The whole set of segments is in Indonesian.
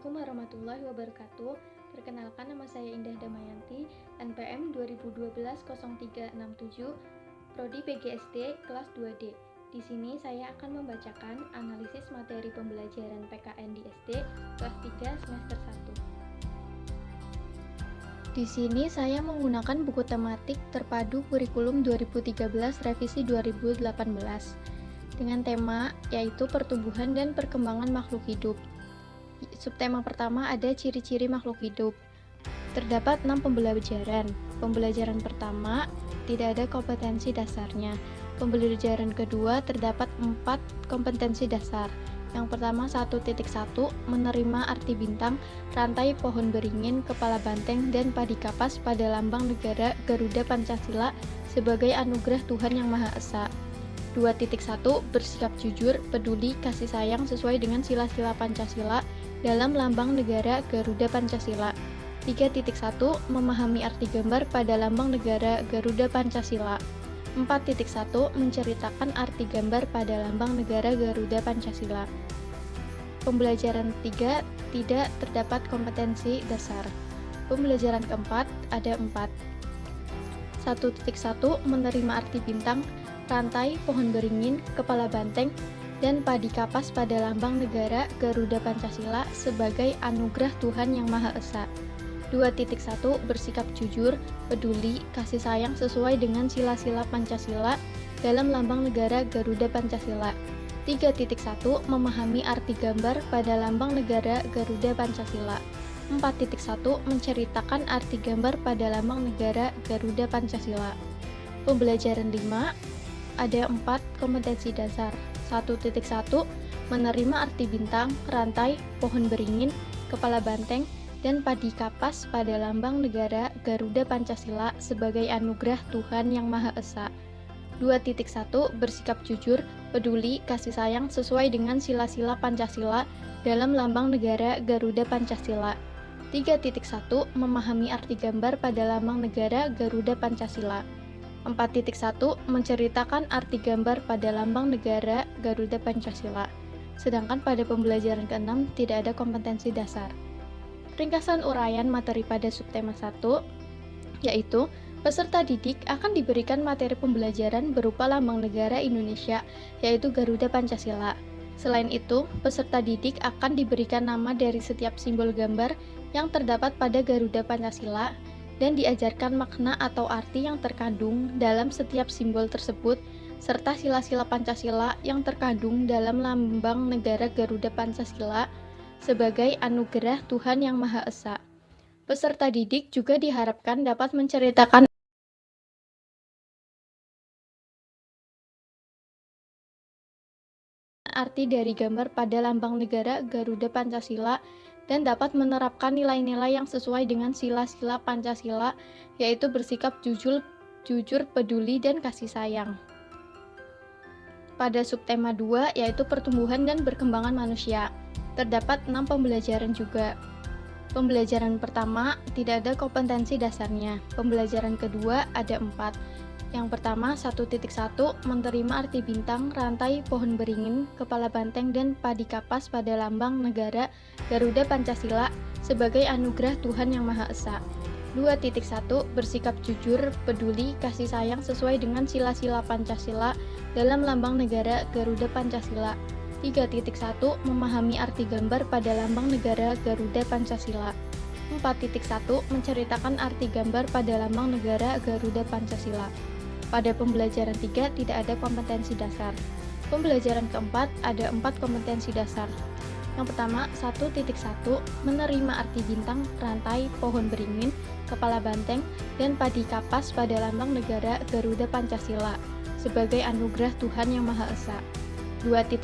Assalamualaikum warahmatullahi wabarakatuh. Perkenalkan, nama saya Indah Damayanti, NPM 2012-0367, Prodi PGSD kelas 2D. Di sini saya akan membacakan analisis materi pembelajaran PKN di SD kelas 3 semester 1. Di sini saya menggunakan buku tematik terpadu kurikulum 2013 revisi 2018 dengan tema yaitu pertumbuhan dan perkembangan makhluk hidup. Subtema pertama ada ciri-ciri makhluk hidup. Terdapat 6 pembelajaran. Pembelajaran pertama tidak ada kompetensi dasarnya. Pembelajaran kedua terdapat 4 kompetensi dasar. Yang pertama 1.1 menerima arti bintang, rantai pohon beringin, kepala banteng, dan padi kapas pada lambang negara Garuda Pancasila sebagai anugerah Tuhan Yang Maha Esa. 2.1 bersikap jujur, peduli, kasih sayang sesuai dengan sila-sila Pancasila dalam lambang negara Garuda Pancasila. 3.1 memahami arti gambar pada lambang negara Garuda Pancasila. 4.1 menceritakan arti gambar pada lambang negara Garuda Pancasila. Pembelajaran 3 tidak terdapat kompetensi dasar. Pembelajaran keempat ada 4. 1.1 menerima arti bintang, rantai, pohon beringin, kepala banteng, dan padi kapas pada lambang negara Garuda Pancasila sebagai anugerah Tuhan Yang Maha Esa. 2.1 bersikap jujur, peduli, kasih sayang sesuai dengan sila-sila Pancasila dalam lambang negara Garuda Pancasila. 3.1 memahami arti gambar pada lambang negara Garuda Pancasila. 4.1 menceritakan arti gambar pada lambang negara Garuda Pancasila. Pembelajaran 5 ada 4 kompetensi dasar. 1.1 menerima arti bintang, rantai, pohon beringin, kepala banteng, dan padi kapas pada lambang negara Garuda Pancasila sebagai anugerah Tuhan Yang Maha Esa. 2.1 bersikap jujur, peduli, kasih sayang sesuai dengan sila-sila Pancasila dalam lambang negara Garuda Pancasila. 3.1 memahami arti gambar pada lambang negara Garuda Pancasila. 4.1 menceritakan arti gambar pada lambang negara Garuda Pancasila. Sedangkan pada pembelajaran ke-6 tidak ada kompetensi dasar. Ringkasan uraian materi pada subtema 1 yaitu peserta didik akan diberikan materi pembelajaran berupa lambang negara Indonesia yaitu Garuda Pancasila. Selain itu, peserta didik akan diberikan nama dari setiap simbol gambar yang terdapat pada Garuda Pancasila dan diajarkan makna atau arti yang terkandung dalam setiap simbol tersebut, serta sila-sila Pancasila yang terkandung dalam lambang negara Garuda Pancasila sebagai anugerah Tuhan Yang Maha Esa. Peserta didik juga diharapkan dapat menceritakan arti dari gambar pada lambang negara Garuda Pancasila dan dapat menerapkan nilai-nilai yang sesuai dengan sila-sila Pancasila, yaitu bersikap jujur, peduli, dan kasih sayang. Pada subtema 2, yaitu pertumbuhan dan perkembangan manusia, terdapat 6 pembelajaran juga. Pembelajaran pertama tidak ada kompetensi dasarnya. Pembelajaran kedua ada 4. Yang pertama 1.1 menerima arti bintang, rantai, pohon beringin, kepala banteng, dan padi kapas pada lambang negara Garuda Pancasila sebagai anugerah Tuhan Yang Maha Esa. 2.1 bersikap jujur, peduli, kasih sayang sesuai dengan sila-sila Pancasila dalam lambang negara Garuda Pancasila. 3.1 memahami arti gambar pada lambang negara Garuda Pancasila. 4.1 menceritakan arti gambar pada lambang negara Garuda Pancasila. Pada pembelajaran 3 tidak ada kompetensi dasar. Pembelajaran keempat ada 4 kompetensi dasar. Yang pertama 1.1 menerima arti bintang, rantai, pohon beringin, kepala banteng, dan padi kapas pada lambang negara Garuda Pancasila sebagai anugerah Tuhan Yang Maha Esa. 2.1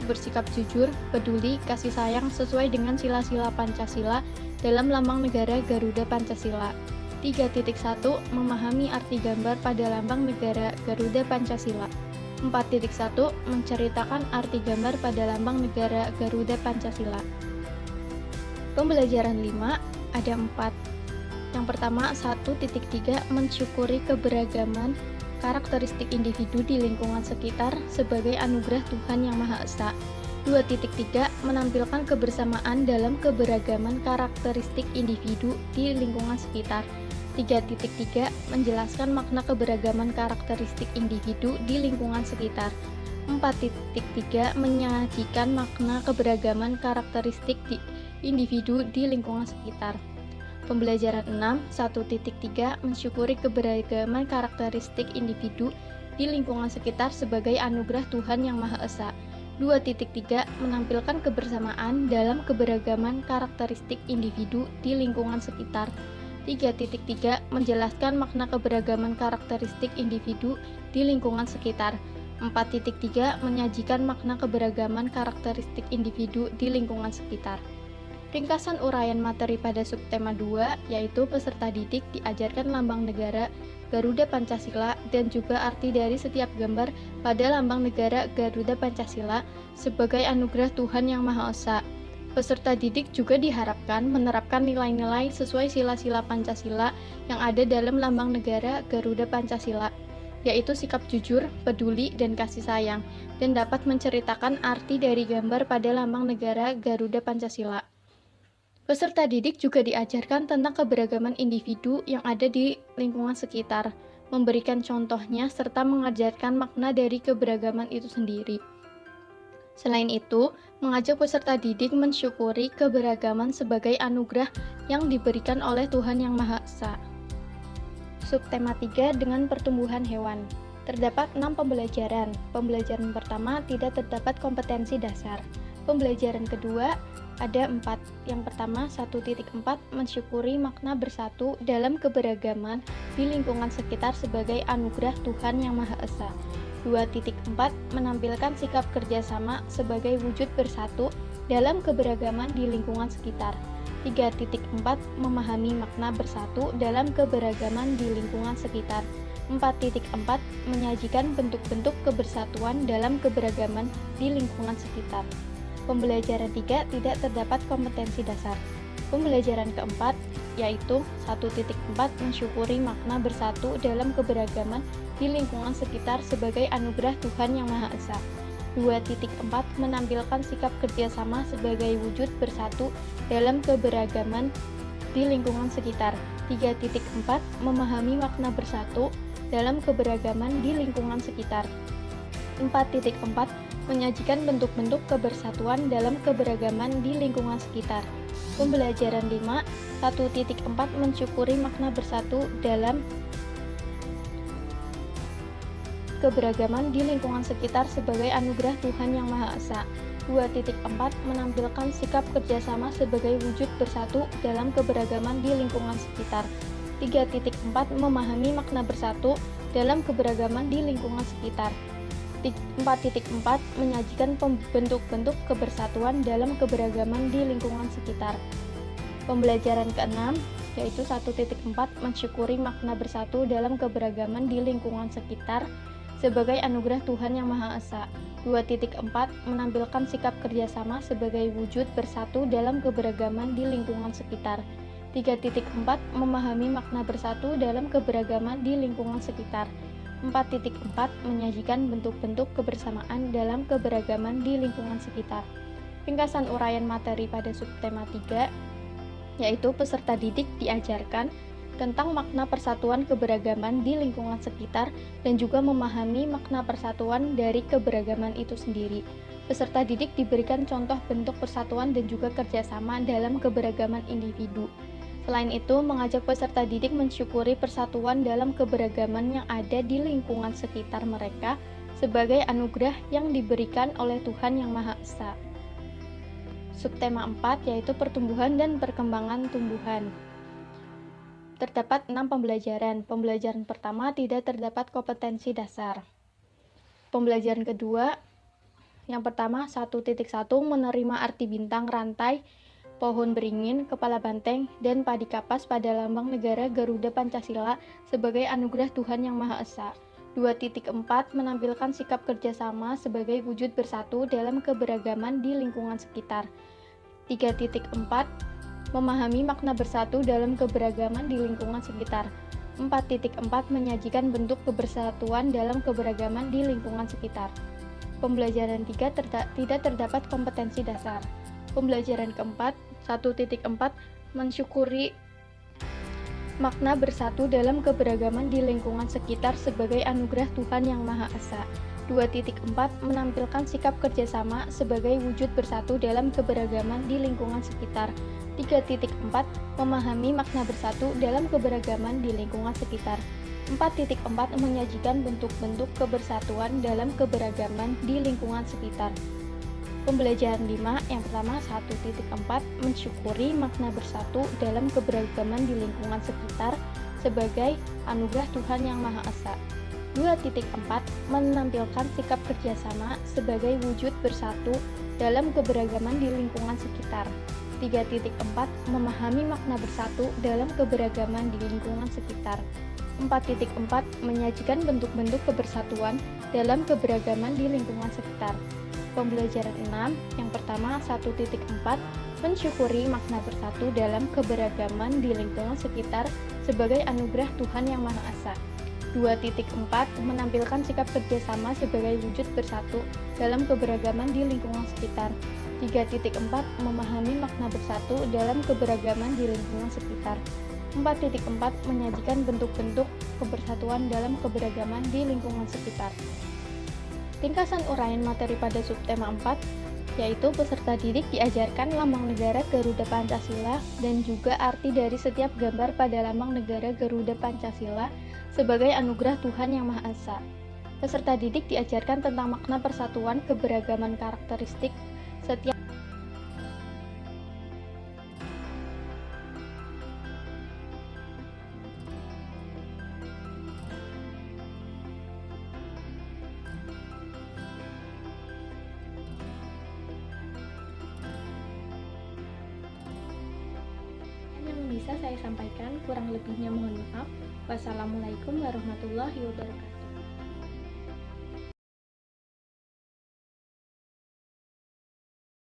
bersikap jujur, peduli, kasih sayang sesuai dengan sila-sila Pancasila dalam lambang negara Garuda Pancasila. 3.1 memahami arti gambar pada lambang negara Garuda Pancasila. 4.1 menceritakan arti gambar pada lambang negara Garuda Pancasila. Pembelajaran 5 ada 4. Yang pertama 1.3 mensyukuri keberagaman karakteristik individu di lingkungan sekitar sebagai anugerah Tuhan Yang Maha Esa. 2.3 menampilkan kebersamaan dalam keberagaman karakteristik individu di lingkungan sekitar. 3.3 menjelaskan makna keberagaman karakteristik individu di lingkungan sekitar. 4.3 menyajikan makna keberagaman karakteristik individu di lingkungan sekitar. Pembelajaran 6, 1.3 mensyukuri keberagaman karakteristik individu di lingkungan sekitar sebagai anugerah Tuhan Yang Maha Esa. 2.3 menampilkan kebersamaan dalam keberagaman karakteristik individu di lingkungan sekitar. 3.3 menjelaskan makna keberagaman karakteristik individu di lingkungan sekitar. 4.3 menyajikan makna keberagaman karakteristik individu di lingkungan sekitar. Ringkasan uraian materi pada subtema 2, yaitu peserta didik diajarkan lambang negara Garuda Pancasila dan juga arti dari setiap gambar pada lambang negara Garuda Pancasila sebagai anugerah Tuhan Yang Maha Esa. Peserta didik juga diharapkan menerapkan nilai-nilai sesuai sila-sila Pancasila yang ada dalam lambang negara Garuda Pancasila, yaitu sikap jujur, peduli, dan kasih sayang, dan dapat menceritakan arti dari gambar pada lambang negara Garuda Pancasila. Peserta didik juga diajarkan tentang keberagaman individu yang ada di lingkungan sekitar, memberikan contohnya, serta mengajarkan makna dari keberagaman itu sendiri. Selain itu, mengajak peserta didik mensyukuri keberagaman sebagai anugerah yang diberikan oleh Tuhan Yang Maha Esa. Subtema 3 dengan pertumbuhan hewan. Terdapat 6 pembelajaran. Pembelajaran pertama tidak terdapat kompetensi dasar. Pembelajaran kedua ada 4. Yang pertama 1.4 mensyukuri makna bersatu dalam keberagaman di lingkungan sekitar sebagai anugerah Tuhan Yang Maha Esa. 2.4 menampilkan sikap kerjasama sebagai wujud bersatu dalam keberagaman di lingkungan sekitar. 3.4 memahami makna bersatu dalam keberagaman di lingkungan sekitar. 4.4 menyajikan bentuk-bentuk kebersatuan dalam keberagaman di lingkungan sekitar. Pembelajaran 3 tidak terdapat kompetensi dasar. Pembelajaran keempat yaitu 1.4 mensyukuri makna bersatu dalam keberagaman di lingkungan sekitar sebagai anugerah Tuhan Yang Maha Esa. 2.4 menampilkan sikap kerjasama sebagai wujud bersatu dalam keberagaman di lingkungan sekitar. 3.4 memahami makna bersatu dalam keberagaman di lingkungan sekitar. 4.4 menyajikan bentuk-bentuk kebersatuan dalam keberagaman di lingkungan sekitar. Pembelajaran 5, 1.4 mensyukuri makna bersatu dalam keberagaman di lingkungan sekitar sebagai anugerah Tuhan Yang Maha Esa. 2.4 menampilkan sikap kerjasama sebagai wujud bersatu dalam keberagaman di lingkungan sekitar. 3.4 memahami makna bersatu dalam keberagaman di lingkungan sekitar. 4.4 menyajikan bentuk-bentuk kebersatuan dalam keberagaman di lingkungan sekitar. Pembelajaran ke-6 yaitu 1.4 mensyukuri makna bersatu dalam keberagaman di lingkungan sekitar sebagai anugerah Tuhan Yang Maha Esa. 2.4 menampilkan sikap kerjasama sebagai wujud bersatu dalam keberagaman di lingkungan sekitar. 3.4 memahami makna bersatu dalam keberagaman di lingkungan sekitar. 4.4 menyajikan bentuk-bentuk kebersamaan dalam keberagaman di lingkungan sekitar. Ringkasan uraian materi pada subtema 3 yaitu peserta didik diajarkan tentang makna persatuan keberagaman di lingkungan sekitar dan juga memahami makna persatuan dari keberagaman itu sendiri. Peserta didik diberikan contoh bentuk persatuan dan juga kerjasama dalam keberagaman individu. Selain itu, mengajak peserta didik mensyukuri persatuan dalam keberagaman yang ada di lingkungan sekitar mereka sebagai anugerah yang diberikan oleh Tuhan Yang Maha Esa. Subtema 4 yaitu pertumbuhan dan perkembangan tumbuhan. Terdapat 6 pembelajaran. Pembelajaran pertama tidak terdapat kompetensi dasar. Pembelajaran kedua, yang pertama 1.1 menerima arti bintang, rantai, pohon beringin, kepala banteng, dan padi kapas pada lambang negara Garuda Pancasila sebagai anugerah Tuhan Yang Maha Esa. 2.4 menampilkan sikap kerjasama sebagai wujud bersatu dalam keberagaman di lingkungan sekitar. 3.4 memahami makna bersatu dalam keberagaman di lingkungan sekitar. 4.4 menyajikan bentuk kebersatuan dalam keberagaman di lingkungan sekitar. Pembelajaran 3 tidak terdapat kompetensi dasar. Pembelajaran keempat 1.4 mensyukuri makna bersatu dalam keberagaman di lingkungan sekitar sebagai anugerah Tuhan Yang Maha Esa. 2.4 menampilkan sikap kerjasama sebagai wujud bersatu dalam keberagaman di lingkungan sekitar. 3.4 memahami makna bersatu dalam keberagaman di lingkungan sekitar. 4.4 menyajikan bentuk-bentuk kebersatuan dalam keberagaman di lingkungan sekitar. Pembelajaran 5 yang pertama 1.4 mensyukuri makna bersatu dalam keberagaman di lingkungan sekitar sebagai anugerah Tuhan Yang Maha Esa. 2.4 menampilkan sikap kerjasama sebagai wujud bersatu dalam keberagaman di lingkungan sekitar. 3.4 memahami makna bersatu dalam keberagaman di lingkungan sekitar. 4.4 menyajikan bentuk-bentuk kebersatuan dalam keberagaman di lingkungan sekitar. Pembelajaran 6 yang pertama 1.4 mensyukuri makna bersatu dalam keberagaman di lingkungan sekitar sebagai anugerah Tuhan Yang Maha Esa. 2.4 menampilkan sikap kerjasama sebagai wujud bersatu dalam keberagaman di lingkungan sekitar. 3.4 memahami makna bersatu dalam keberagaman di lingkungan sekitar. 4.4 menyajikan bentuk-bentuk kebersatuan dalam keberagaman di lingkungan sekitar. Ringkasan uraian materi pada subtema 4 yaitu peserta didik diajarkan lambang negara Garuda Pancasila dan juga arti dari setiap gambar pada lambang negara Garuda Pancasila sebagai anugerah Tuhan Yang Maha Esa. Peserta didik diajarkan tentang makna persatuan keberagaman karakteristik setiap yang bisa saya sampaikan, kurang lebihnya mohon maaf. Wassalamualaikum warahmatullahi wabarakatuh.